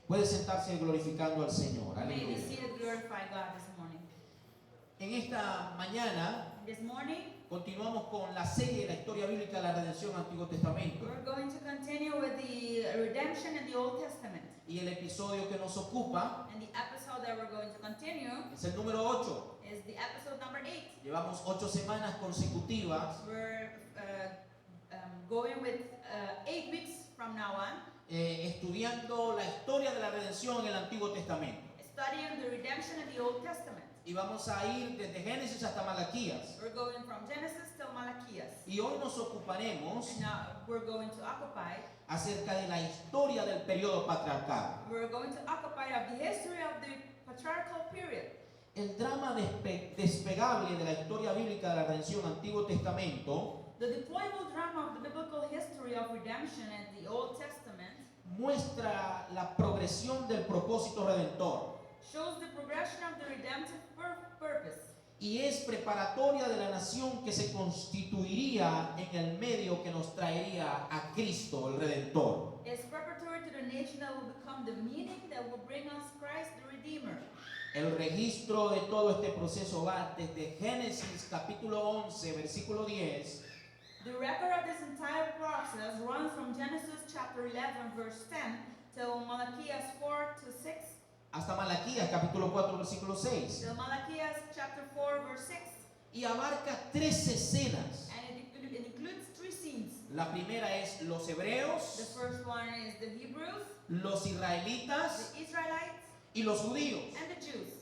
Puede sentarse glorificando al Señor. You may be Aleluya. seated, glorify God this morning. En esta mañana This morning, continuamos con la serie de la historia bíblica de la redención Antiguo Testamento. we're going to continue with the redemption in the Old Testament. Y el episodio que nos ocupa And the episode that we're going to continue es el número 8. is the episode number 8. Llevamos 8 semanas consecutivas We're going with 8 weeks from now on, estudiando la historia de la redención en el Antiguo Testamento. studying the redemption in the Old Testament. Y vamos a ir desde Génesis hasta Malaquías. We're going from Genesis till Malachias. Y hoy nos ocuparemos And now we're going to occupy, acerca de la historia del periodo patriarcal. we're going to occupy of the history of the patriarchal period. El drama despegable de la historia bíblica de la redención Antiguo Testamento The deployable drama of the biblical history of redemption in the Old Testament muestra la progresión del propósito redentor shows the progression of the redemptive purpose. y es preparatoria de la nación que se constituiría en el medio que nos traería a Cristo, el Redentor. It's preparatory to the nation that will become the meaning that will bring us Christ the Redeemer. El registro de todo este proceso va desde Génesis capítulo 11, versículo 10, The record of this entire process runs from Genesis chapter 11 verse 10 till Malachias 4 to 6 hasta Malaquías capítulo 4, versículo 6, till Malachias chapter 4 verse 6, y abarca 3 escenas. and it includes 3 scenes. La primera es los The hebreos, first one is the Hebrews, los israelitas the Israelites, y los judíos. and the Jews.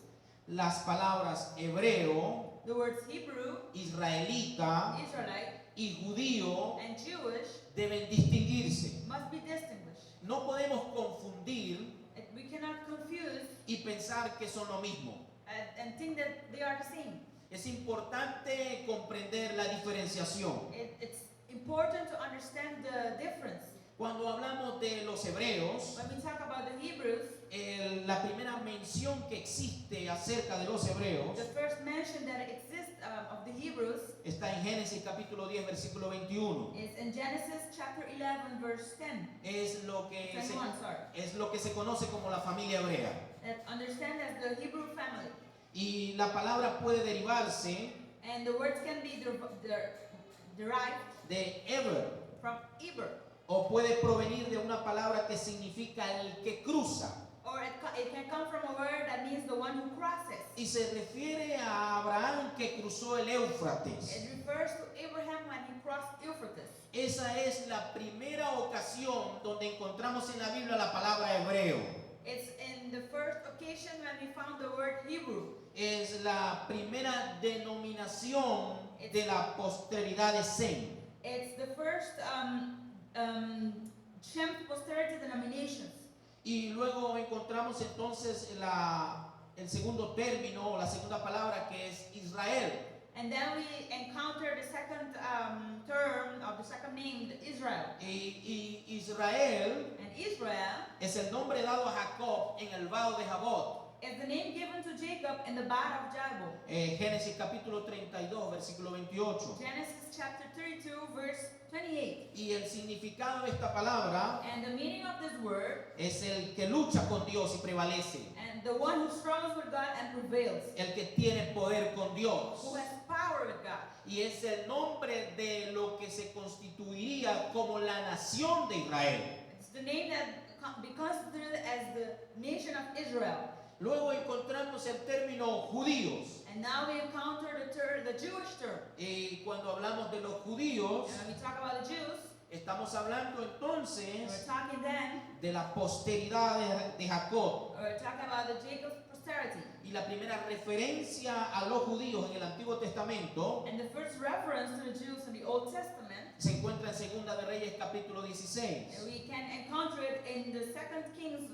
Las palabras hebreo, The words Hebrew, israelita Israelite, y judío and Jewish deben distinguirse. must be distinguished. No podemos confundir We cannot confuse y pensar que son lo mismo. and think that they are the same. Es importante comprender la diferenciación. It's important to understand the difference. Cuando hablamos de los hebreos, When we talk about the Hebrews, la primera mención que existe acerca de los hebreos the first mention that exists of the Hebrews está en Génesis capítulo 10, versículo 21. is in Genesis chapter 11 verse 10. Es lo que 21, sorry. es lo que se conoce como la familia hebrea. That understand as the Hebrew family. Y la palabra puede derivarse And the words can be derived de Eber from Eber. o puede provenir de una palabra que significa el que cruza Or it can come from a word that means the one who crosses. y se refiere a Abraham que cruzó el Éufrates. It refers to Abraham when he crossed Euphrates. Esa es la primera ocasión donde encontramos en la Biblia la palabra hebreo. It's in the first occasion when we found the word Hebrew. Es la primera denominación de la posteridad de Sem. It's the first Shem posterity denominations. Y luego encontramos entonces el segundo término o la segunda palabra que es Israel. And then we encounter the second term of the second name, the Israel. Y Israel And Israel es el nombre dado a Jacob en el vado de Jabot. is the name given to Jacob in the Bad of Jabal. Génesis capítulo 32, versículo 28. Genesis chapter 32, verse 28. Y el significado de esta palabra And the meaning of this word, es el que lucha con Dios y prevalece. and the one who struggles with God and prevails, El que tiene poder con Dios. who has power with God. Y es el nombre de lo que se constituiría como la nación de Israel. It's the name that be constituted as the nation of Israel. Luego encontramos el término judíos. And now we encounter the Jewish term. Y cuando hablamos de los judíos, And when we talk about the Jews, estamos hablando we're entonces talking then, de la posteridad de Jacob. we're talking about the Jacob's posterity. Y la primera referencia a los judíos en el Antiguo Testamento And the first reference to the Jews in the Old Testament, se encuentra en Segunda de Reyes capítulo 16. we can encounter it in the Second Kings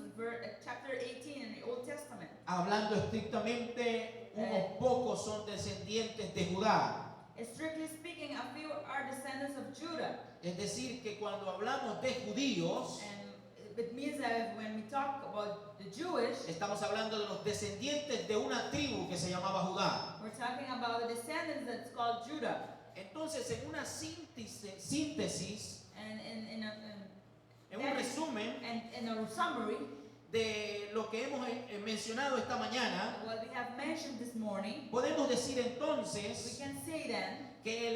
chapter 18 in the Old Testament. Hablando estrictamente, unos pocos son descendientes de Judá. Strictly speaking, a few are descendants of Judah. Es decir, que cuando hablamos de judíos, And it means that when we talk about the Jewish, estamos hablando de los descendientes de una tribu que se llamaba Judá. we're talking about the descendants that's called Judah. Entonces, en una síntesis, And en un resumen, and in a summary, de lo que hemos mencionado esta mañana, what we have mentioned this morning, podemos decir we entonces can say then que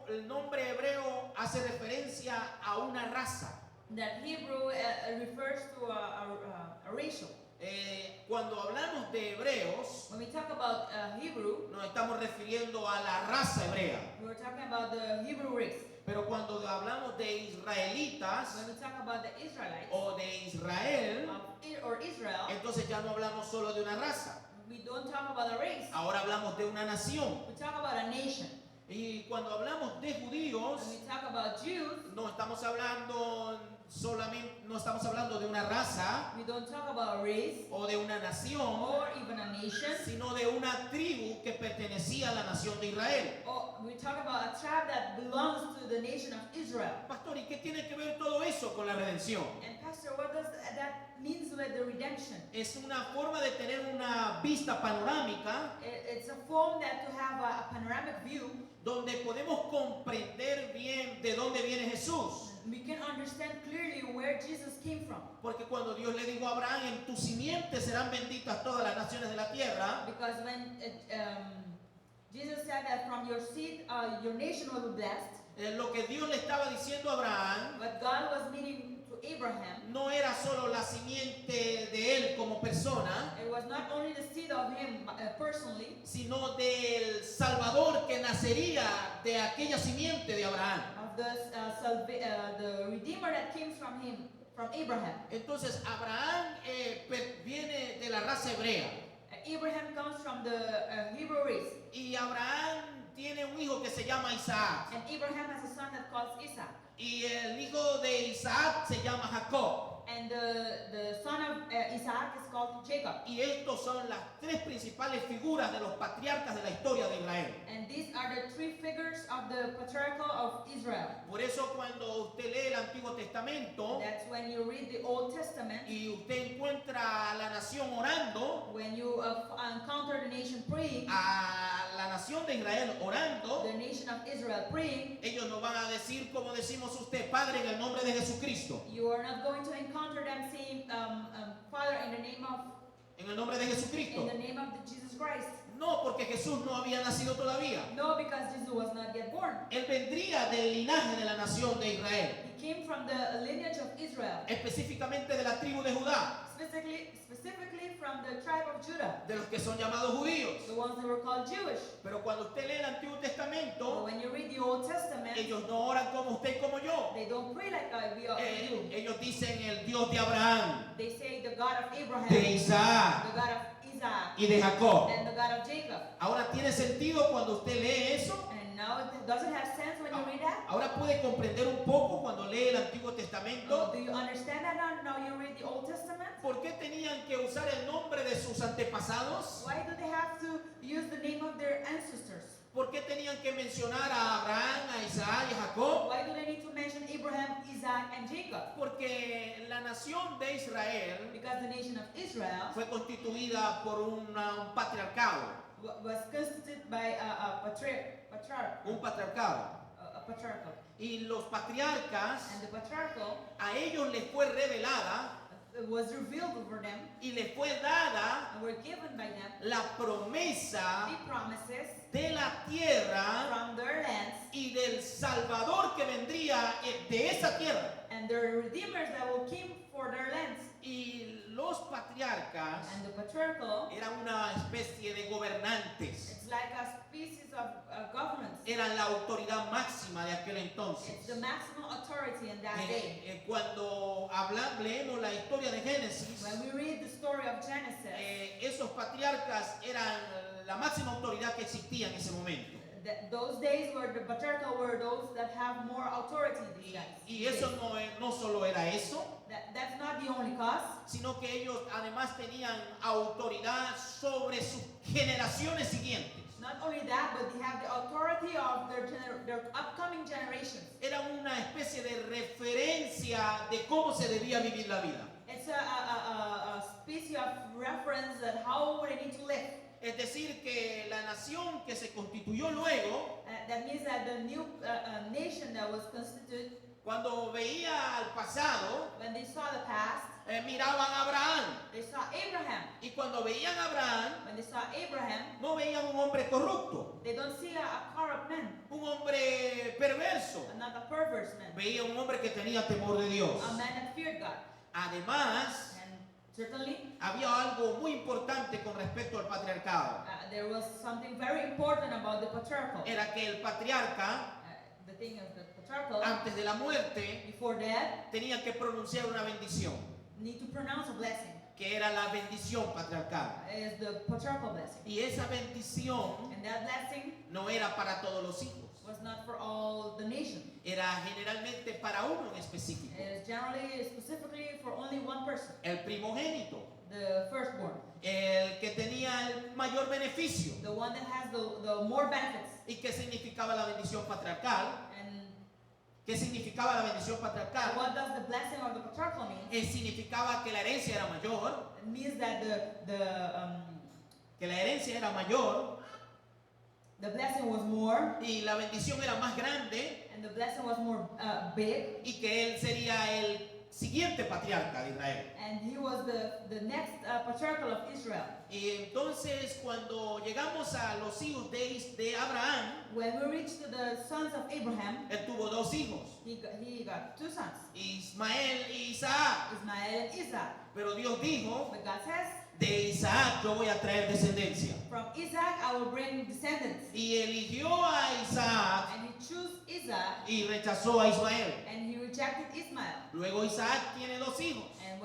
el nombre hebreo hace referencia a una raza. that Hebrew refers to a racial. Cuando hablamos de hebreos, When we talk about Hebrew, nos estamos refiriendo a la raza hebrea. we're talking about the Hebrew race. Pero cuando hablamos de israelitas When we talk about the Israelites o de Israel, or Israel, entonces ya no hablamos solo de una raza. we don't talk about a race. Ahora hablamos de una nación. We talk about a nation. Y cuando hablamos de judíos, When we talk about Jews, no estamos hablando de una raza we don't talk about a race o de una nación, or even a nation. sino de una tribu que pertenecía a la nación de Israel. Or we talk about a tribe that belongs to the nation of Israel. Pastor, ¿y qué tiene que ver todo eso con la redención? And Pastor, what does that means with the redemption? Es una forma de tener una vista panorámica It's a form that to have a panoramic view. donde podemos comprender bien de dónde viene Jesús. We can understand clearly where Jesus came from. Porque cuando Dios le dijo a Abraham, en tu simiente serán benditas todas las naciones de la tierra, Because when Jesus said that from your seed, your nation will be blessed, lo que Dios le estaba diciendo a Abraham what God was meaning to Abraham, no era solo la simiente de él como persona, it was not only the seed of him personally, sino del Salvador que nacería de aquella simiente de Abraham. of the Redeemer that came from him, from Abraham. Entonces Abraham viene de la raza hebrea Abraham comes from the Hebrew race, y Abraham tiene un hijo que se llama Isaac and Abraham has a son that calls Isaac, y el hijo de Isaac se llama Jacob. and the son of Isaac is called Jacob. Y estos son las tres principales figuras de los patriarcas de la historia de Israel. And these are the three figures of the patriarchal of Israel. Por eso cuando usted lee el Antiguo Testamento That's when you read the Old Testament, y usted encuentra a la nación orando, when you encounter the nation praying, a la nación de Israel orando, the nation of Israel praying, ellos no van a decir como decimos usted, Padre, en el nombre de Jesucristo. you are not going to encounter them saying, Father, in the name of En el nombre de Jesucristo. Jesus Christ. No, porque Jesús no había nacido todavía. No, because Jesus was not yet born. Él vendría del linaje de la nación de Israel, He came from the lineage of Israel, específicamente de la tribu de Judá, specifically from the tribe of Judah, de los que son llamados judíos. the ones that were called Jewish. Pero cuando usted lee el Antiguo So Testamento, when you read the Old Testament, ellos no oran como usted y como yo. they don't pray like we do. Ellos dicen el Dios de Abraham, They say the God of Abraham, de Isaac the God of Isaac, y de Jacob. and the God of Jacob. Ahora tiene sentido cuando usted lee eso. And now does it have sense when you read that? Ahora puede comprender un poco cuando lee el Antiguo Testamento Do you understand that now you read the Old Testament? por qué tenían que usar el nombre de sus antepasados. Why do they have to use the name of their ancestors? ¿Por qué tenían que mencionar a Abraham, a Isaac y a Jacob? Why do they need to mention Abraham, Isaac, and Jacob? Porque la nación de Israel Because the nation of Israel fue constituida por un patriarcado. was constituted by a Un patriarcado. patriarchal. Y los patriarcas, And the patriarchal a ellos les fue revelada was revealed over them y les fue dada and were given by them la promesa the promises de la tierra from their lands y del Salvador que vendría de esa tierra. and their redeemers that will come for their lands. Y los patriarcas And the patriarchal, eran una especie de gobernantes, it's like a species of government. eran la autoridad máxima de aquel It's entonces. the maximum authority in that day. Cuando leemos la historia de Génesis, When we read the story of Genesis, esos patriarcas eran la máxima autoridad que existía en ese momento. those days where the patriarchal were those that have more authority these days. Y eso no solo era eso, That's not the only cause, sino que ellos además tenían autoridad sobre sus generaciones siguientes. not only that, but they have the authority of their upcoming generations. Eran una especie de referencia de cómo se debía vivir la vida. It's a species of reference that how they need to live. Es decir, que la nación que se constituyó luego, That means that the new nation that was constituted, cuando veía al pasado, when they saw the past, miraban a Abraham. they saw Abraham. Y cuando veían a Abraham, When they saw Abraham, no veían un hombre corrupto, they don't see a corrupt man, un hombre perverso. not a perverse man, Veían un hombre que tenía temor de Dios. a man that feared God. Además, And certainly, había algo muy importante con respecto al patriarcado. there was something very important about the patriarchal. Era que el patriarca, The thing of the patriarchal, antes de la muerte, before death, tenía que pronunciar una bendición, need to pronounce a blessing. que era la bendición patriarcal. Is the patriarchal blessing. Y esa bendición And that blessing no era para todos los hijos, was not for all the nation. era generalmente para uno en específico, It is generally, specifically for only one person, el primogénito, the firstborn, el que tenía el mayor beneficio. the one that has the more benefits. ¿Y qué significaba la bendición patriarcal? And ¿Qué significaba la bendición patriarcal? what does the blessing of the patriarchal mean? Significaba que la herencia era mayor, It means that que la herencia era mayor the blessing was more, y la bendición era más grande and the blessing was more big, y que él sería el siguiente patriarca de Israel. and he was the next patriarchal of Israel. Y entonces cuando llegamos a los hijos de Abraham, When we reach to the sons of Abraham, él tuvo dos hijos, he got two sons, Ismael y Isaac. Ismael and Isaac. Pero Dios dijo, But God says, de Isaac yo voy a traer descendencia. from Isaac I will bring descendants. Y eligió a Isaac And he chose Isaac, y rechazó a Ismael. and he rejected Ismael. Luego Isaac tiene dos hijos, And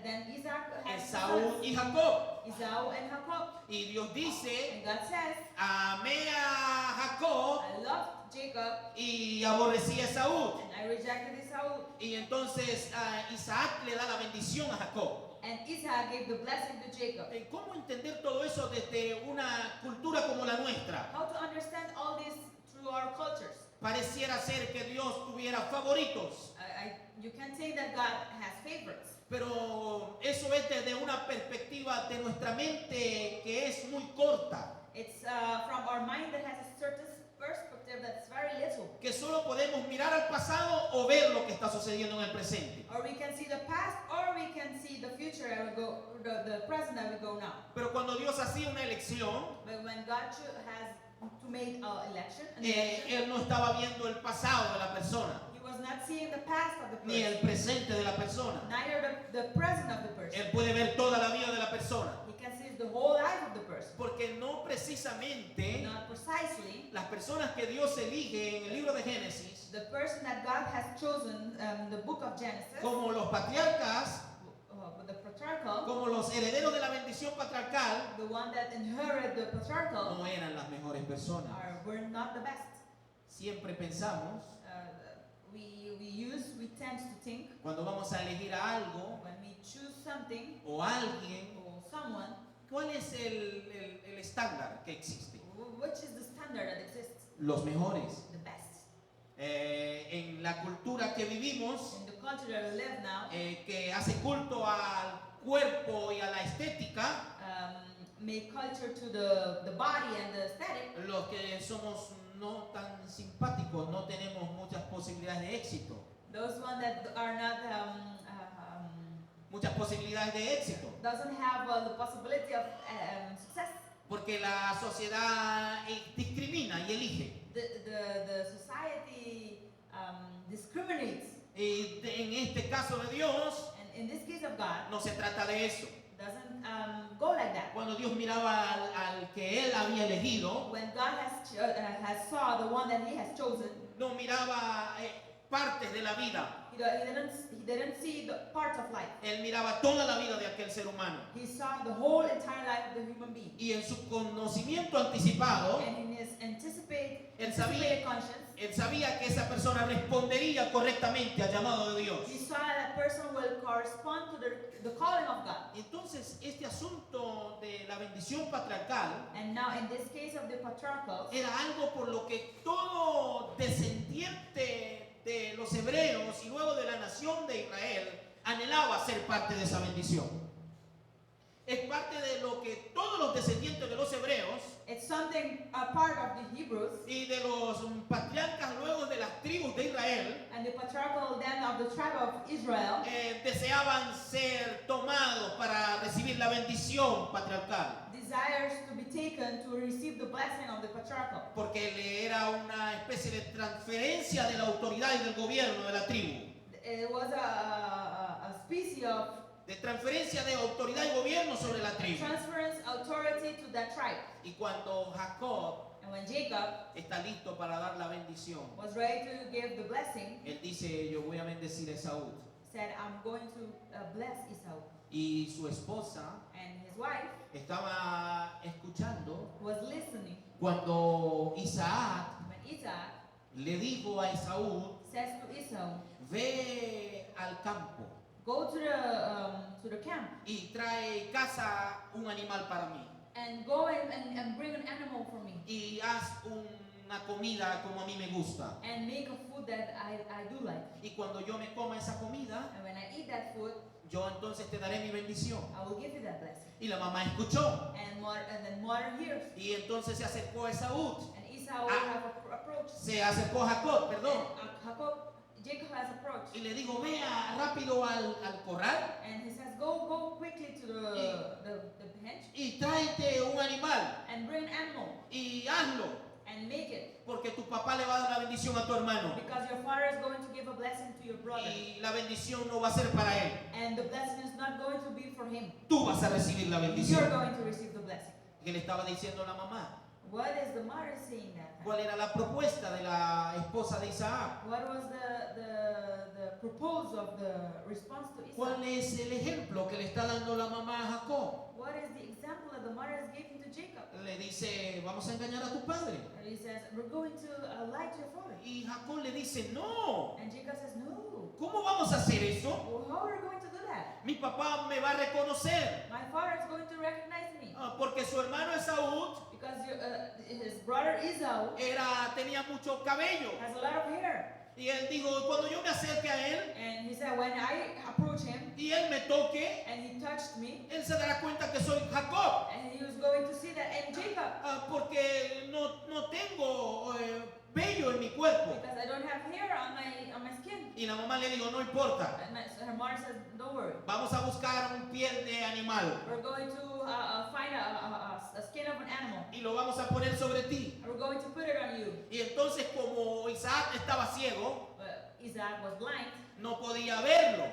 then Isaac has two Esaú sons, y Jacob. Esau and Jacob. Y Dios dice, And God says, amé a Jacob I loved Jacob, y aborrecí a Esaú. and I rejected Esau. Y entonces Isaac le da la bendición a Jacob. And Isaac gave the blessing to Jacob. ¿Cómo entender todo eso desde una cultura como la nuestra? How to understand all this through our cultures? Pareciera ser que Dios tuviera favoritos, You can say that God has favorites. pero eso es desde una perspectiva de nuestra mente que es muy corta, It's from our mind that has a certain perspective that's very little. que solo podemos mirar al pasado o ver lo que está sucediendo en el presente. Or we can see the past, or we can see the future and we go, the present and we go now. Pero cuando Dios hacía una elección, But when God has to make an election, Él no estaba viendo el pasado de la persona, he was not seeing the past of the ni el person, presente de la persona. neither the present of the person. Él puede ver toda la vida de la persona, He can see the whole life of the person. porque no precisamente Not precisely las personas que Dios elige en el libro de Génesis, the person that God has chosen, the book of Genesis, como los patriarcas, the patriarchal, como los herederos de la bendición patriarcal, the one that inherit the patriarchal, no eran las mejores personas. were not the best. Siempre pensamos, We tend to think cuando vamos a elegir a algo when we choose something o a alguien, or someone, ¿cuál es el estándar que existe? which is the standard that exists, Los mejores. the best. En la cultura que vivimos, In the culture that we live now, que hace culto al cuerpo y a la estética, make culture to the body and the aesthetic, los que somos no tan simpáticos no tenemos muchas posibilidades de éxito. those ones that are not Muchas posibilidades de éxito. doesn't have the possibility of success. Porque la sociedad discrimina y elige. The society discriminates, Y en este caso de Dios, and in this case of God, no se trata de eso. doesn't go like that. Cuando Dios miraba al que Él había elegido, When God has saw the one that He has chosen, no miraba partes de la vida. He didn't see the part of life. Él miraba toda la vida de aquel ser humano. He saw the whole entire life of the human being. Y en su conocimiento anticipado, And in his anticipated Él conscience, Él sabía que esa persona respondería correctamente al llamado de Dios. he saw that person will correspond to the calling of God. Entonces, este asunto de la bendición patriarcal And now in this case of the patriarchal, era algo por lo que todo descendiente de los hebreos y luego de la nación de Israel anhelaba ser parte de esa bendición. Es parte de lo que todos los descendientes de los hebreos it's something a part of the Hebrews y de los patriarcas luego de las tribus de Israel and the patriarchal then of the tribe of Israel deseaban ser tomados para recibir la bendición patriarcal. desires to be taken to receive the blessing of the patriarchal. Porque le era una especie de transferencia de la autoridad y del gobierno de la tribu. It was a species of De transferencia de autoridad y gobierno sobre la tribu. transference authority to that tribe. Y cuando Jacob And when Jacob está listo para dar la bendición, was ready to give the blessing, él dice, yo voy a bendecir a Esaú. said, I'm going to bless Esau. Y su esposa And his wife estaba escuchando was listening cuando Isaac when Isaac le dijo a Esaú, says to Esau, ve al campo go to the camp y trae casa un animal para mí. and go and bring an animal for me Y haz una comida como a mí me gusta. and make a food that I do like. Y cuando yo me coma esa comida, And when I eat that food, yo entonces te daré mi bendición. I will give you that blessing. Y la mamá escuchó. And then mother hears. Y entonces se acercó a Esaú. And Esau will have approached. Se acercó a Jacob, perdón. And Jacob has approached. Y le dijo, vea rápido al corral And he says, go quickly to the bench y tráete un animal and bring an animal y hazlo. and make it. Porque tu papá le va a dar la bendición a tu hermano. Because your father is going to give a blessing to your brother. Y la bendición no va a ser para él. And the blessing is not going to be for him. Tú vas a recibir la You're bendición. going to receive the blessing. ¿Qué le estaba diciendo la mamá? What is the mother saying that? ¿Cuál era la propuesta de la esposa de Isaac? What was the proposal of the response to Esau? ¿Cuál es el ejemplo que le está dando la mamá a Jacob? What is the example that the mother is giving to Jacob? Le dice, vamos a engañar a tu padre. And he says, we're going to lie to your father. Y Jacob le dice, no, And Jacob says, no. ¿cómo vamos a hacer eso? Well, how are we going to do that? Mi papá me va a reconocer. My father is going to recognize me. Porque su hermano Esaú Because his brother Esau tenía mucho cabello. has a lot of hair. Y él dijo, cuando yo me acerque a él And he said, when I approach him y él me toque, and he touched me, él se dará cuenta que soy Jacob. and he was going to see that and Jacob, Porque no tengo vello en mi cuerpo. because I don't have hair on my skin. Y la mamá le dijo, no importa, And her mother says, don't worry. vamos a buscar un piel de animal We're going to find a skin of an animal. y lo vamos a poner sobre ti. And we're going to put it on you. Y entonces como Isaac estaba ciego, But Isaac was blind no podía verlo.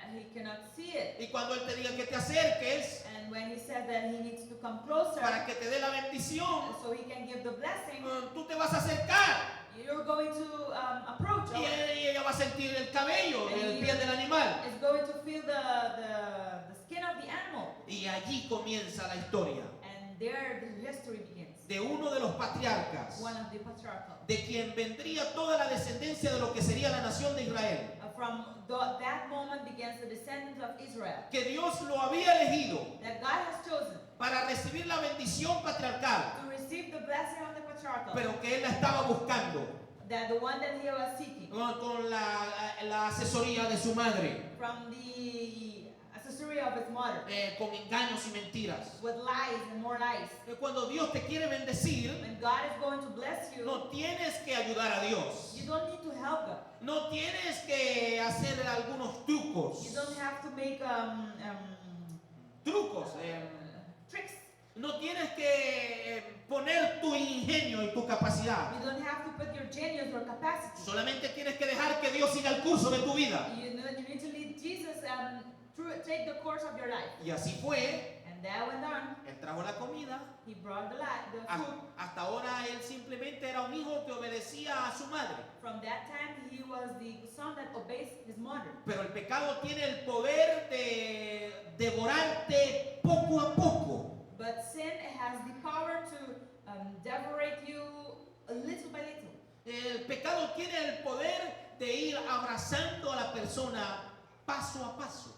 and he cannot see it. Y cuando él te diga que te acerques And when he said that he needs to come closer para que te dé la bendición, so he can give the blessing, tú te vas a acercar you're going to approach y ella va a sentir el cabello del piel del animal. is going to feel the skin of the animal. Y allí comienza la historia And there the history begins. de uno de los patriarcas, One of the patriarchal. de quien vendría toda la descendencia de lo que sería la nación de Israel, From that moment begins the descendants of Israel. que Dios lo había elegido That God has chosen para recibir la bendición patriarcal, to receive the blessing of the patriarchal. pero que él la estaba buscando That the one that he was seeking. con la asesoría de su madre, From the accessory of his mother. con engaños y mentiras. With lies and more lies. Cuando Dios te quiere bendecir, When God is going to bless you, no tienes que ayudar a Dios, you don't need to help God. no tienes que hacer algunos trucos, You don't have to make trucos, tricks. no tienes que poner tu ingenio y tu capacidad. You don't have to put your genius or capacity. Solamente tienes que dejar que Dios siga el curso de tu vida. You need to lead Jesus take the course of your life. Y así fue. And that went on. Él trajo la comida. He brought the food. Hasta ahora él simplemente era un hijo que obedecía a su madre. From that time, he was the son that obeys his mother. Pero el pecado tiene el poder de devorarte poco a poco. But sin has the power to devorate you little by little. El pecado tiene el poder de ir abrazando a la persona paso a paso.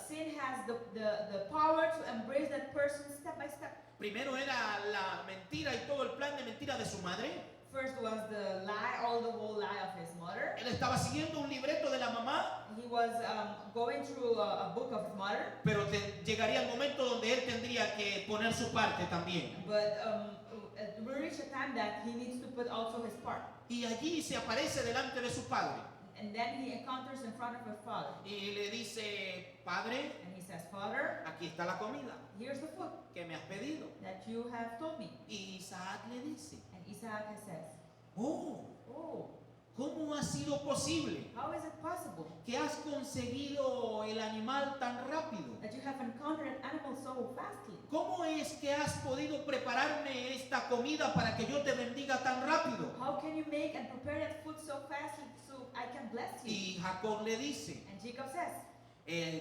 Sin has the power to embrace that person step by step. Primero era la mentira y todo el plan de mentira de su madre. First was the lie, the whole lie of his mother. Él estaba siguiendo un libreto de la mamá, He was going through a book of his mother. pero llegaría el momento donde él tendría que poner su parte también. But we reach a time that he needs to put also his part. Y allí se aparece delante de su padre And then he encounters in front of his father. y le dice, Padre, And he says, Father, aquí está la comida here's the food que me has pedido. that you have told me. Y Isaac le dice, And Isaac says, oh, oh, ¿cómo ha sido posible how is it possible que has conseguido el animal tan rápido? that you have encountered an animal so fastly? ¿Cómo es que has podido prepararme esta comida para que yo te bendiga tan rápido? How can you make and prepare that food so fastly so I can bless you? Y Jacob le dice, And Jacob says,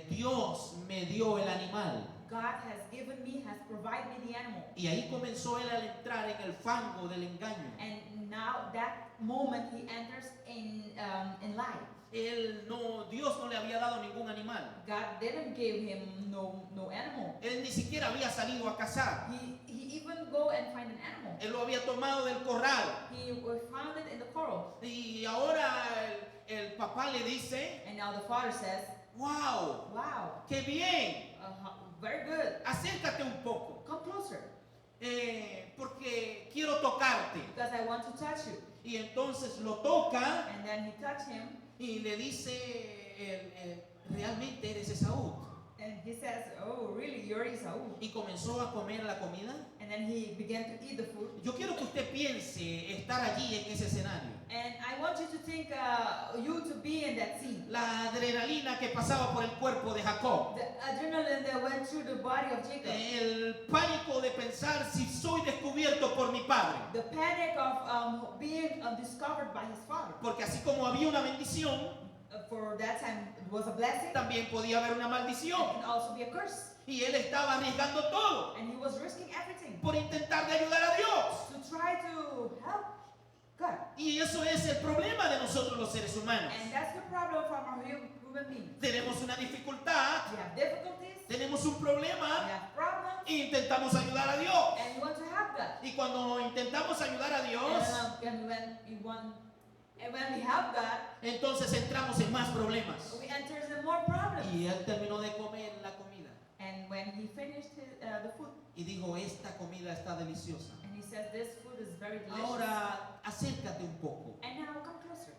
Dios me dio el animal. God has given me, has provided me the animal. Y ahí comenzó él a entrar en el fango del engaño. And now that moment he enters in lie. Dios no le había dado ningún animal. God didn't give him no animal. Él ni siquiera había salido a cazar. He even go and find an animal. Él lo había tomado del corral. He found it in the coral. Y ahora el papá le dice, And now the father says, wow, wow, qué bien, very good. acércate un poco, Come closer, porque quiero tocarte. because I want to touch you. Y entonces lo toca And then he touched him, y le dice, realmente eres Esaú. and he says, oh, really, you're Esau. Y comenzó a comer la comida. And then he began to eat the food. Yo quiero que usted piense estar allí en ese escenario. And I want you to think, you to be in that scene. La adrenalina que pasaba por el cuerpo de Jacob. The adrenaline that went through the body of Jacob. El pánico de pensar si soy descubierto por mi padre. The panic of being discovered by his father. Porque así como había una bendición, For that time it was a blessing. también podía haber una It maldición. can also be a curse. Y él estaba arriesgando todo And he was risking everything por intentar de ayudar a Dios. to try to help God. Y eso es el problema de nosotros los seres humanos. And that's the problem from our human beings. Tenemos una dificultad, We have difficulties, tenemos un we problema have problems, e intentamos ayudar a Dios. and we want to help God. Y cuando intentamos ayudar a Dios, And when we help God, entonces entramos en más problemas. we enter in more problems. Y él terminó de comer la comida And when he finished the food, y dijo, esta comida está deliciosa. and he says, this food is very delicious. Ahora acércate un poco. And now come closer.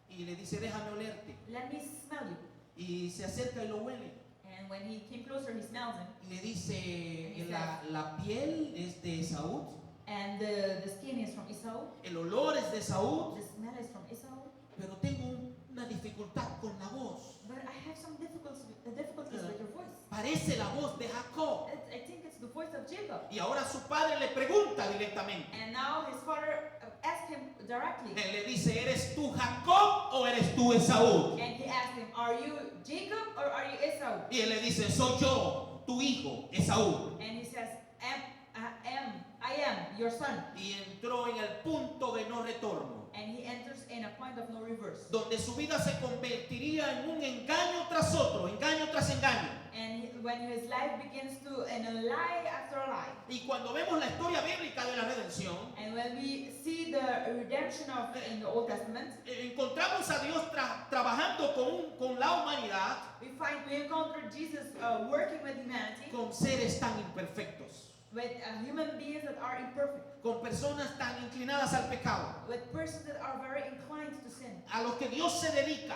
Y le dice, déjame olerte. Let me smell you. Y se acerca y lo huele. And when he came closer, he smells him. Y le dice, la piel es de Esaú, And the skin is from Esau. el olor es de Esaú, The smell is from Esau. pero tengo una dificultad con la voz. But I have some difficulties with your voice. Parece la voz de Jacob. I think it's the voice of Jacob. Y ahora su padre le pregunta directamente. And now his father asked him directly. Él le dice, ¿eres tú Jacob o eres tú Esaú? And he asked him, are you Jacob or are you Esau? Y él le dice, soy yo, tu hijo, Esaú. And he says, I am your son. Y entró en el punto de no retorno, And he enters in a point of no reverse. donde su vida se convertiría en un engaño tras otro, engaño tras engaño. And when his life begins to, in a lie after a lie. Y cuando vemos la historia bíblica de la redención, And when we see the redemption of in the Old Testament, encontramos a Dios trabajando con la humanidad, we encounter Jesus working with humanity, con seres tan imperfectos, with human beings that are imperfect, con personas tan inclinadas al pecado, with persons that are very inclined to sin, a los que Dios se dedica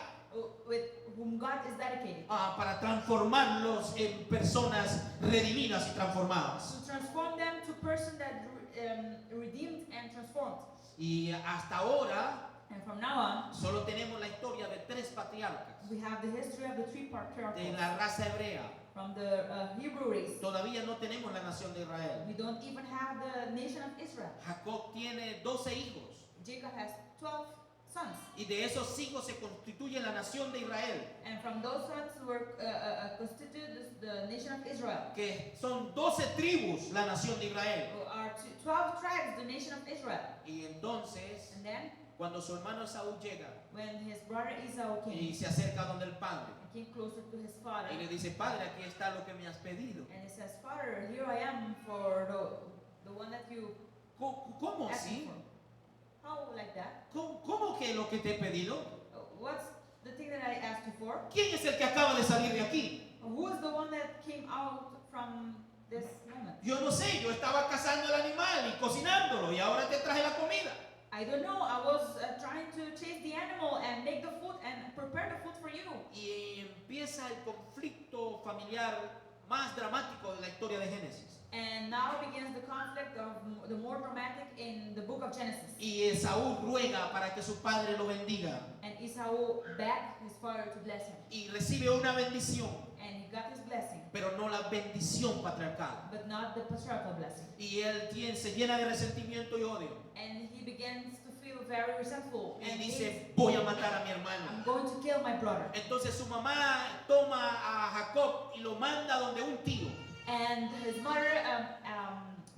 with whom God is dedicated, para transformarlos en personas redimidas y transformadas. to transform them to persons that redeemed and transformed. Y hasta ahora And from now on, solo tenemos la historia de tres patriarcas we have the history of the three de patriarchs la raza hebrea. from the Hebrew race. Todavía no tenemos la nación de Israel. We don't even have the nation of Israel. Jacob tiene 12 hijos Jacob has 12 sons. y de esos hijos se constituye la nación de Israel, And from those sons were constituted the nation of Israel. que son 12 tribus la nación de Israel. Who are 12 tribes, the nation of Israel. Y entonces, And then, cuando su hermano Esaú llega when his brother Esau y came, se acerca donde el padre and came closer to his father, y le dice, padre, aquí está lo que me has pedido. and he says, Father, here I am for the one that you ¿Cómo asked me así? for. How like that? ¿Cómo que lo que te he pedido? What's the thing that I asked you for? ¿Quién es el que acaba de salir de aquí? Who is the one that came out from this moment. Yo no sé, yo estaba cazando el animal y cocinándolo y ahora te traje la comida. I don't know. I was trying to chase the animal and make the food and prepare the food for you. Y empieza el conflicto familiar más dramático de la historia de Génesis. And now begins the conflict of the more dramatic in the book of Genesis. Y Esaú ruega para que su padre lo bendiga And Esau begged his father to bless him. y recibe una bendición, And he got his blessing, pero no la bendición patriarcal. but not the patriarchal blessing. Y él se llena de resentimiento y odio And he begins to feel very resentful. y And dice, voy a matar a mi I'm hermano. going to kill my brother. Entonces su mamá toma a Jacob y lo manda donde un tío. And his mother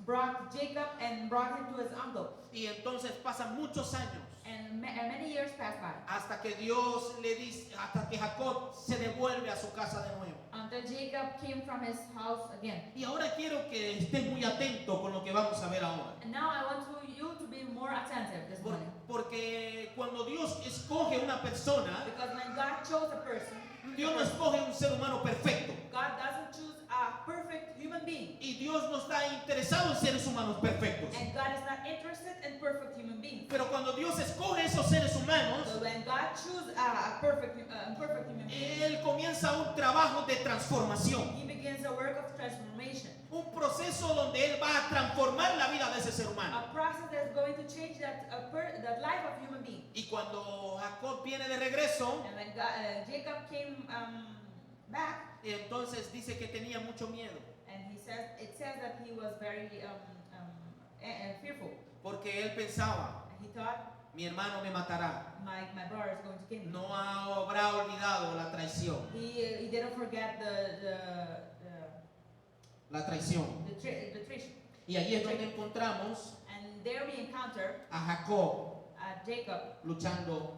brought Jacob and brought him to his uncle. Y entonces pasan muchos años And many years passed by hasta que Dios le dice, hasta que Jacob se devuelve a su casa de nuevo. until Jacob came from his house again. Y ahora quiero que estén muy atentos con lo que vamos a ver ahora. And now I want you to be more attentive this morning. Porque cuando Dios escoge una persona, Because when God chose a person, Dios no escoge un ser humano perfecto. God doesn't choose a perfect human being. Y Dios no está interesado en seres humanos perfectos. And God is not interested in perfect human beings. Pero cuando Dios escoge esos seres humanos, So when God chooses a perfect human being, Él comienza un trabajo de transformación. He begins a work of transformation. Un proceso donde Él va a transformar la vida de ese ser humano. A process that's going to change that life of human being. Y cuando Jacob viene de regreso, And when Jacob came back, entonces dice que tenía mucho miedo. and it says that he was very fearful. Porque él pensaba, He thought, mi hermano me matará. my brother is going to kill me. No habrá olvidado la traición. He didn't forget La traición. the treason. Y allí es donde encontramos And there we encounter a Jacob Jacob luchando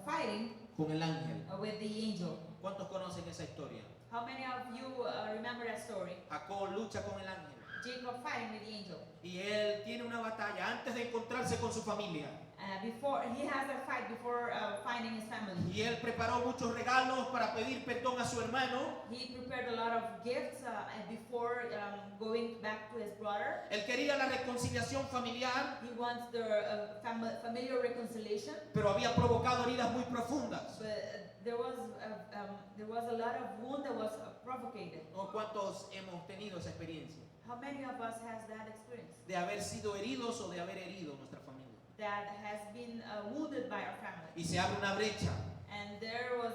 fighting con el ángel. with the angel. ¿Cuántos conocen esa historia? How many of you remember that story? Jacob lucha con el ángel. Jacob fighting with the angel. Y él tiene una batalla antes de encontrarse con su familia. Before he has a fight before finding his family. Y él preparó muchos regalos para pedir perdón a su hermano. He prepared a lot of gifts before going back to his brother. Él quería la reconciliación familiar, He wants the familiar reconciliation, pero había provocado heridas muy profundas. but there was a lot of wound that was provocated. ¿O cuántos hemos tenido esa experiencia? How many of us has that experience? De haber sido heridos o de haber herido nuestra familia. That has been wounded by our family. Y se abre una brecha, And there was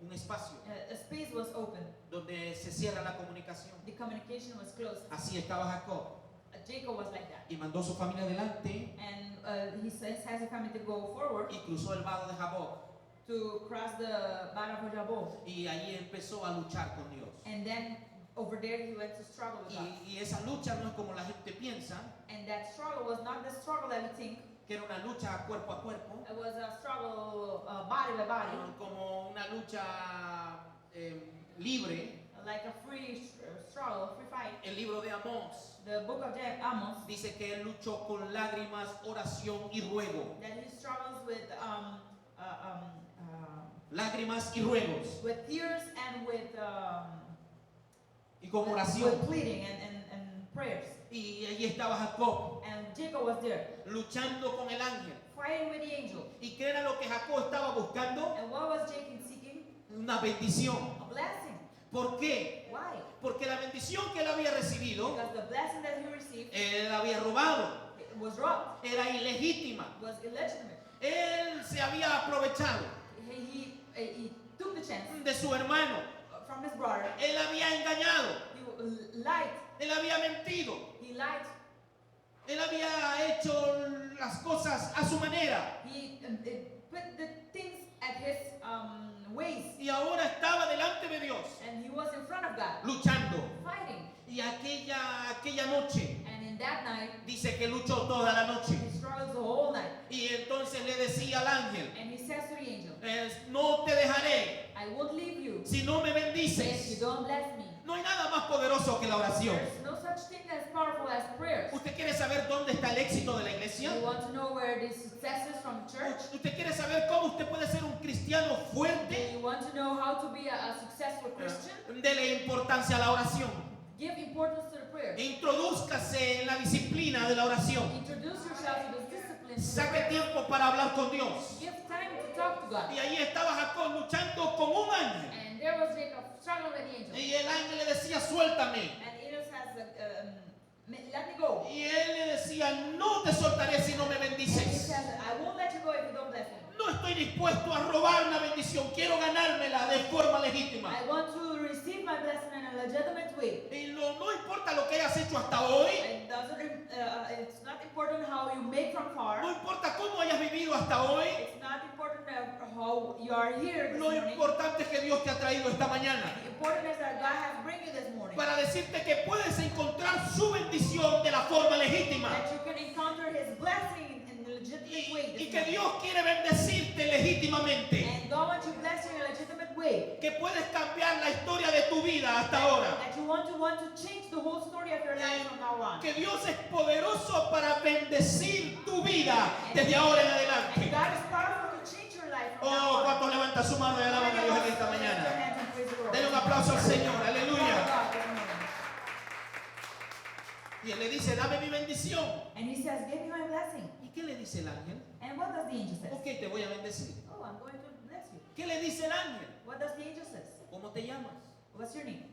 un espacio a space was open. donde se cierra la comunicación. The communication was closed. Así estaba Jacob. Jacob was like that. Y mandó a su familia adelante And he has a family to go forward y cruzó el vado de Jaboc. to cross the battle of Jabal. Y allí empezó a luchar con Dios. And then over there he went to struggle with God. Y esa lucha no es como la gente piensa, And that struggle was not the struggle that we think. que era una lucha cuerpo a cuerpo, It was a struggle body by body, como una lucha libre. like a free struggle, free fight. El libro de Amós The book of Amos, dice que él luchó con lágrimas, oración y ruego. that he struggles with Lágrimas y ruegos. tears and with Y con with oración. pleading and prayers. Y allí estaba Jacob, And Jacob was there, luchando con el ángel. fighting with the angel. ¿Y qué era lo que Jacob estaba buscando? And what was Jacob seeking? Una bendición. A blessing. ¿Por qué? Why? Porque la bendición que él había recibido, Because the blessing that he received él había robado. was robbed, Era ilegítima. was illegitimate. Él se había aprovechado He took the chance de su hermano. from his brother. Él había engañado. He lied. Él había mentido. He lied. Él había hecho las cosas a su manera. He put the things at his ways. Y ahora estaba delante de Dios, And he was in front of God, luchando. fighting. Y aquella noche, And in that night, dice que luchó toda la noche. he struggles the whole night. Y entonces le decía al ángel, And he says to the angel, no te dejaré I won't leave you si no me if you bendices. don't bless me. No hay nada más poderoso que la oración. There's no such thing as powerful as prayers. ¿Usted quiere saber dónde está el éxito de la iglesia? You want to know where the success is from the church? ¿Usted quiere saber cómo usted puede ser un cristiano fuerte? You want to know how to be a successful Christian? Dele importancia a la oración. Give importance to the prayer. Introdúzcase en la disciplina de la oración. Introduce yourself to those disciplines. Saque tiempo para hablar con Dios. Give time to talk to God. Y ahí estaba Jacob luchando con un ángel. And there was Jacob struggling with the angel. Y el ángel le decía, suéltame. And angel says, let me go. Y él le decía, no te soltaré si no me And he bendices. says, I won't let you go if you don't bless me. No estoy dispuesto a robar una bendición. Quiero ganármela de forma legítima. I want to receive my blessing in a legitimate way. Y no importa lo que hayas hecho hasta hoy. It's not important how you make from far. No importa cómo hayas vivido hasta hoy. It's not important how you are here this Lo morning. importante es que Dios te ha traído esta mañana The important is that God has bring you this morning. para decirte que puedes encontrar su bendición de la forma legítima. That you can encounter His blessing in the legitimate way. Y This que morning. Dios quiere bendecirte legítimamente. And God wants to bless you in a legitimate way. Que puedes cambiar la historia de tu vida hasta ahora. That you want to change the whole story of your life from now on. Que Dios es poderoso para bendecir tu vida desde ahora en And adelante. God is powerful to change your life from Oh, now on. ¿cuántos levantan su mano y alaban a Dios en esta mañana? Denle un aplauso al Señor, aleluya. Y él le dice, dame mi bendición. And he says, give me my blessing. ¿Y qué le dice el ángel? And what does the angel say? Ok, te voy a bendecir. Oh, I'm going to bless you. ¿Qué le dice el ángel? What does the angel say? ¿Cómo te llamas? What's your name?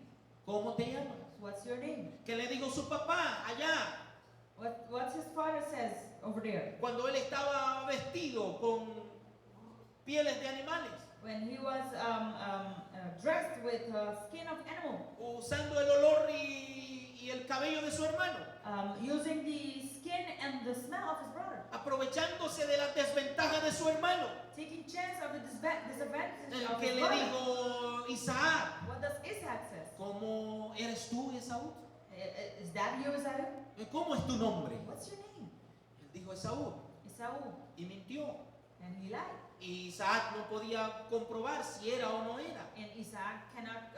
¿Cómo te llamas? What's your name? ¿Qué le dijo su papá allá? What's his father says over there? Cuando él estaba vestido con pieles de animales, When he was dressed with skin of animal, usando el olor y el cabello de su hermano, using the skin and the smell of his brother, aprovechándose de la desventaja de su hermano. taking chance of the disadvantage of Que his le brother. dijo Isaac, What does Isaac say? ¿cómo eres tú, Esaú? Is that you, Esau? ¿Cómo es tu nombre? What's your name? Él dijo Esaú Esau. y mintió. And he lied. Y Isaac no podía comprobar si era o no era, And Isaac cannot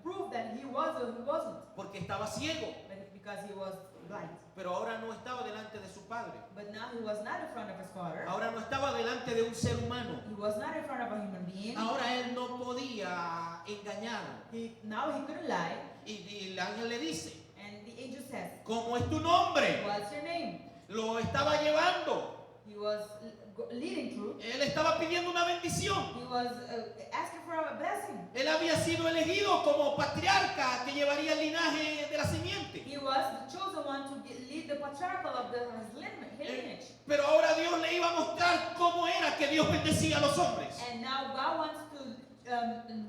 prove that he was or he wasn't, porque estaba ciego. because he was blind. Pero ahora no estaba delante de su padre. But now he was not in front of his father. Ahora no estaba delante de un ser humano. He was not in front of a human being. Ahora él no podía engañar. Now he couldn't lie. Y el ángel le dice, And the angel says, ¿cómo es tu nombre? what's your name? Lo estaba llevando. He was leading through. Él estaba pidiendo una bendición. He was asking for a blessing. Él había sido elegido como patriarca que llevaría el linaje de la simiente. He was the chosen one to lead the patriarchal of his lineage. Pero ahora Dios le iba a mostrar cómo era que Dios bendecía a los hombres. And now God wants to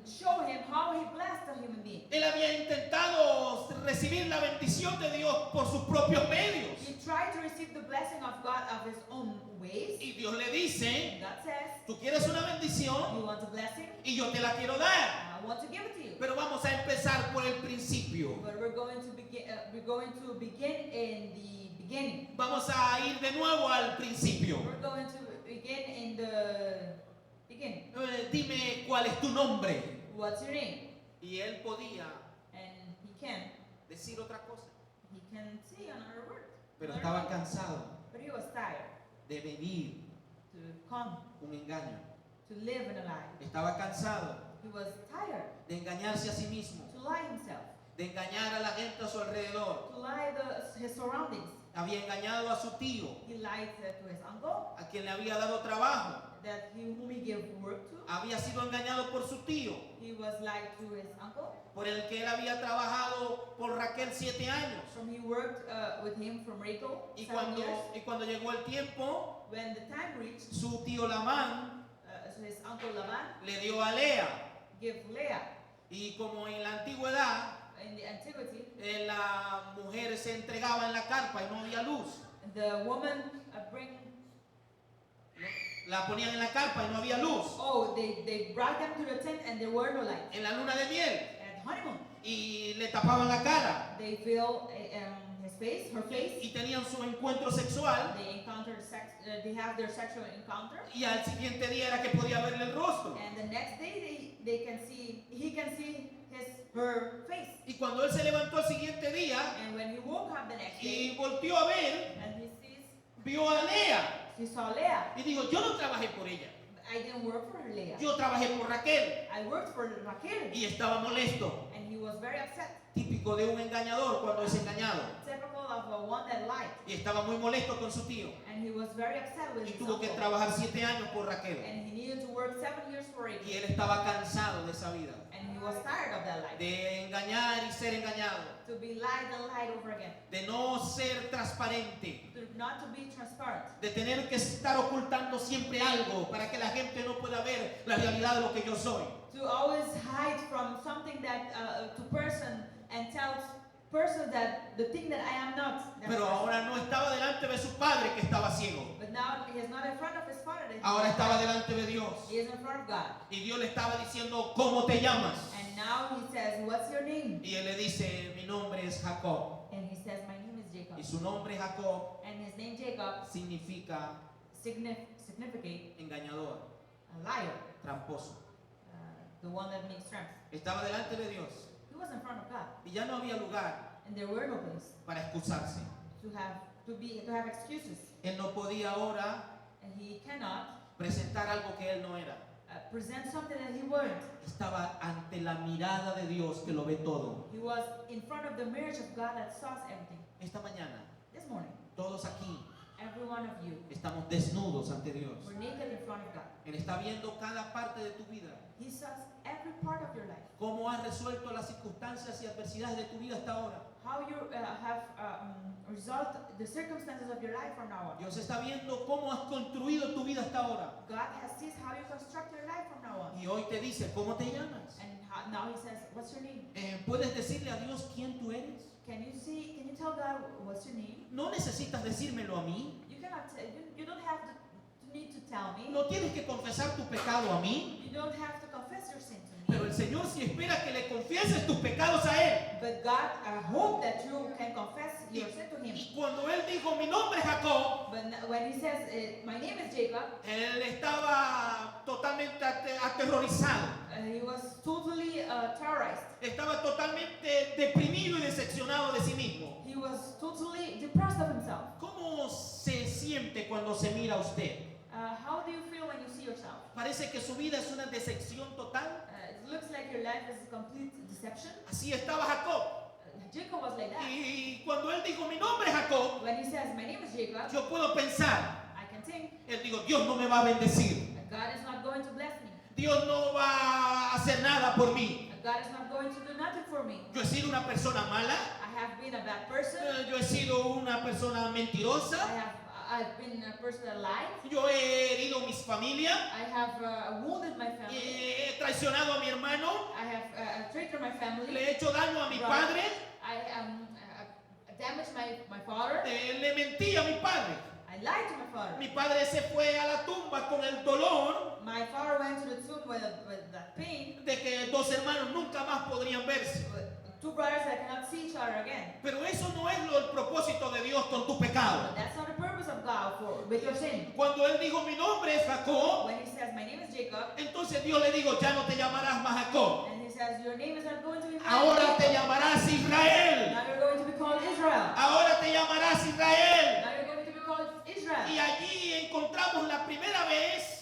show him how he blessed a human being. Él había intentado recibir la bendición de Dios por sus propios medios. He tried to receive the blessing of God of his own ways. Y Dios le dice, God says, tú quieres una bendición you want a blessing? y yo te la quiero dar. I want to give it to you. Pero vamos a empezar por el principio. But we're going to begin in the beginning. Vamos a ir de nuevo al principio. We're going to begin in the beginning. Dime cuál es tu nombre. What's your name? Y él podía And he can decir otra cosa. say another word. Pero Another estaba word. cansado But he was tired de venir to come, un engaño. to live in a lie. Estaba cansado He was tired de engañarse a sí mismo, to lie himself, de engañar a la gente a su alrededor. to lie his surroundings. Había engañado a su tío, He lied to his uncle, a quien le había dado trabajo. whom he gave work to. Había sido engañado por su tío, He was lied to his uncle, por el que él había trabajado por Raquel 7 años. from he worked with him from Rachel Y 7 years. cuando llegó el tiempo, When the time reached, su tío Labán so his uncle Laban le dio a Lea. gave Leah. Y como en la antigüedad, In the antiquity, la mujer se entregaba en la carpa y no había luz. the woman La ponían en la carpa y no había luz. they brought them to the tent and there were no lights. En la luna de miel. At honeymoon, Y le tapaban la cara. they feel his face, her face. Y tenían su encuentro sexual. They encountered sex. They have their sexual encounter. Y al siguiente día era que podía verle el rostro. And the next day, he can see her face. Y cuando él se levantó al siguiente día And when he woke up the next day, y volteó a ver, and vio a Lea he saw Leah. y dijo, yo no trabajé por ella, I didn't work for Leah. yo trabajé por Raquel. I worked for Raquel. Y estaba molesto, And he was very upset. típico de un engañador cuando es engañado. Typical of a one that lied. Y estaba muy molesto con su tío And he was very upset with y his tuvo que uncle. trabajar 7 años por Raquel. And he needed to work 7 years for it. Y él estaba cansado de esa vida, And he was tired of that life. de engañar y ser engañado, To be lied and lied over again. de no ser transparente, Not to be transparent. de tener que estar ocultando siempre algo para que la gente no pueda ver la realidad de lo que yo soy. To always hide from something that to person and tell person that the thing that I am not. that Pero person. ahora no estaba delante de su padre que estaba ciego. But now he is not in front of his father. that he Ahora is estaba blind. delante de Dios. He is in front of God. Y Dios le estaba diciendo, ¿cómo te llamas? And now he says, what's your name? Y él le dice, mi nombre es Jacob. And he says, my name is Jacob. Y su nombre Jacob And his name Jacob significa significate engañador, a liar, tramposo. the one that makes strength. Estaba delante de Dios He was in front of God, y ya no había lugar and there were no place para excusarse. to have excuses, Él no podía ahora and he cannot presentar algo que él no era. present something that he weren't. Estaba ante la mirada de Dios que lo ve todo. He was in front of the mirror of God that saw everything. Esta mañana, This morning, todos aquí every one of you estamos desnudos ante Dios. were naked in front of God. Él está viendo cada parte de tu vida. He saw every part of your life. ¿Cómo has resuelto las circunstancias y adversidades de tu vida hasta ahora? How you have resolved the circumstances of your life from now on. Dios está viendo cómo has construido tu vida hasta ahora. God has seen how you construct your life from now on. Y hoy te dice, ¿cómo te llamas? And now he says, what's your name? ¿Puedes decirle a Dios quién tú eres? Can you tell God what's your name? No necesitas decírmelo a mí. You cannot you don't have to need to tell me. No tienes que confesar tu pecado a mí. You don't have to confess your sin to me. Pero el Señor sí espera que le confieses tus pecados a Él. But God, I hope that you can confess your sin to him. Y cuando Él dijo, mi nombre es Jacob, But when he says, my name is Jacob, Él estaba totalmente aterrorizado. he was totally terrorized. Estaba totalmente deprimido y decepcionado de sí mismo. He was totally depressed of himself. ¿Cómo se siente cuando se mira a usted? How do you feel when you see yourself? Parece que su vida es una decepción total. It looks like your life is a complete deception. Así estaba Jacob. Jacob was like that. Y cuando él dijo, mi nombre es Jacob, When he says, my name is Jacob, yo puedo pensar, I can think, él dijo, Dios no me va a bendecir. God is not going to bless me. Dios no va a hacer nada por mí. God is not going to do nothing for me. Yo he sido una persona mala. I have been a bad person. Yo he sido una persona mentirosa. I've been a person that lied. Yo he herido mis familias. I have wounded my family. He traicionado a mi hermano. I have treated my family. Le he hecho daño a mi padre. I damaged my father. Le mentí a mi padre. I lied to my father. Mi padre se fue a la tumba con el dolor My father went to the tomb with that pain. de que dos hermanos nunca más podrían verse. Two brothers that cannot see each other again. Pero eso no es el propósito de Dios con tu pecado. But that's not the purpose of God with your sin. Cuando él dijo, mi nombre es Jacob, When he says, my name is Jacob, entonces Dios le dijo, ya no te llamarás más Jacob. and he says, your name is not going to be Ahora te Jacob. llamarás Israel. Now you're going to be called Israel. Ahora te llamarás Israel. Now you're going to be called Israel. Y allí encontramos la primera vez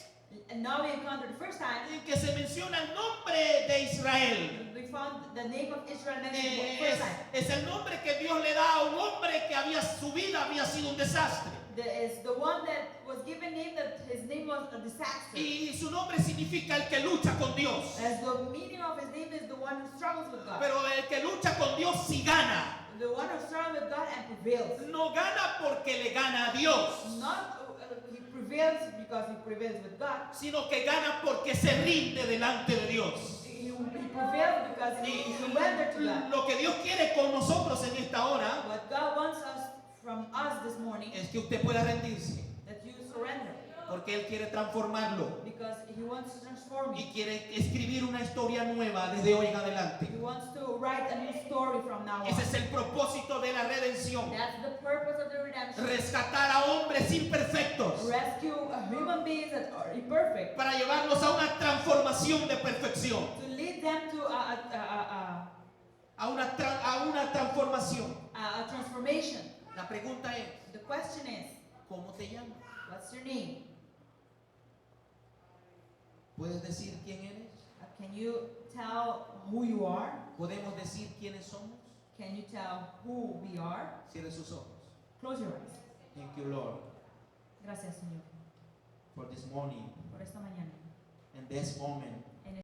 And now we encounter the first time en que se menciona el nombre de Israel. we found the name of Israel mentioned for the first time. Es el nombre que Dios le da a un hombre que su vida había sido un desastre. Is the one that was given name that his name was a disaster. Y su nombre significa el que lucha con Dios. As the meaning of his name is the one who struggles with God. Pero el que lucha con Dios sí gana. The one who struggles with God and prevails. No gana porque le gana a Dios, Not he prevails because he prevails with God. sino que gana porque se rinde delante de Dios. He prevails because he surrendered to God. Lo que Dios quiere con nosotros en esta hora What God wants from us this morning es que usted pueda rendirse, that you surrender. porque Él quiere transformarlo Because he wants to transform you. y quiere escribir una historia nueva desde hoy en adelante. He wants to write a new story from now on. Ese es el propósito de la redención. That's the purpose of the redemption. Rescatar a hombres imperfectos Rescue human beings that are imperfect. para llevarlos a una transformación de perfección. To lead them to a una transformación. a transformation. La pregunta es, The question is, ¿cómo te llamas? what's your name? ¿Puedes decir quién eres? Can you tell who you are? ¿Podemos decir quiénes somos? Can you tell who we are? Cierre sus ojos. Close your eyes. Thank you, Lord, Gracias, Señor, for this morning por esta mañana. and this moment.